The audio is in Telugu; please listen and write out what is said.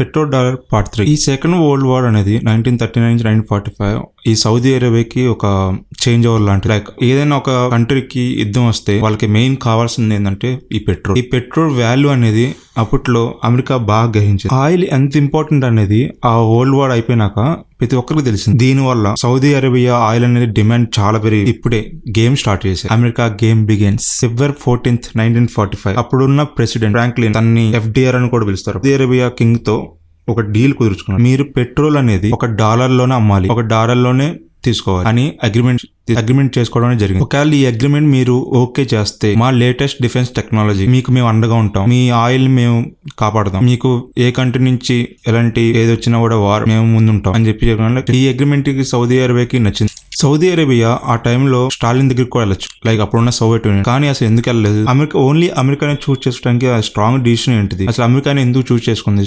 Petro dollar part 3. ఈ సెకండ్ వరల్డ్ వార్ అనేది 1939 నుంచి 1945 ఈ సౌదీ అరేబియాకి ఒక చేంజ్ ఓవర్ లాంటి. లైక్ ఏదైనా ఒక కంట్రీకి యుద్ధం వస్తే వాళ్ళకి మెయిన్ కావాల్సింది ఏంటంటే ఈ పెట్రోల్. ఈ పెట్రోల్ వాల్యూ అనేది అప్పట్లో అమెరికా బాగా గ్రహించింది. ఆయిల్ ఎంత ఇంపార్టెంట్ అనేది ఆ వరల్డ్ వార్ అయిపోయినాక ప్రతి ఒక్కరికి తెలిసింది. దీని వల్ల సౌదీ అరేబియా ఆయిల్ అనేది డిమాండ్ చాలా పెరిగి ఇప్పుడే గేమ్ స్టార్ట్ చేశారు. America game begins. February 14th, 1945 అప్పుడున్న ప్రెసిడెంట్ ఫ్రాంక్లిన్ తన్ని FDR అని కూడా పిలుస్తారు. సౌదీ అరేబియా కింగ్ తో ఒక డీల్ కుదుర్చుకున్నారు. మీరు పెట్రోల్ అనేది $1 లోనే అమ్మాలి, $1 లోనే తీసుకోవాలి అని అగ్రిమెంట్ చేసుకోవడం జరిగింది. ఒకవేళ ఈ అగ్రిమెంట్ మీరు ఓకే చేస్తే మా లేటెస్ట్ డిఫెన్స్ టెక్నాలజీ మీకు మేము అండగా ఉంటాం, మీ ఆయిల్ మేము కాపాడదాం, మీకు ఏ కంట్రీ నుంచి ఎలాంటి ఏది వచ్చినా కూడా వార్ మేము ముందుంటాం అని చెప్పి చెప్పిన ఈ అగ్రిమెంట్ కి సౌదీ అరేబియాకి నచ్చింది. సౌదీ అరేబియా ఆ టైంలో స్టాలిన్ దగ్గరికి కూడా వెళ్ళొచ్చు, లైక్ అప్పుడున్న సోవియట్ యూనియన్. కానీ అసలు ఎందుకు వెళ్ళలేదు? అమెరికానే చూస్ చేసుకోవడానికి స్ట్రాంగ్ డిసిషన్ ఏంటిది? అసలు అమెరికాని ఎందుకు చూస్ చేసుకుంది?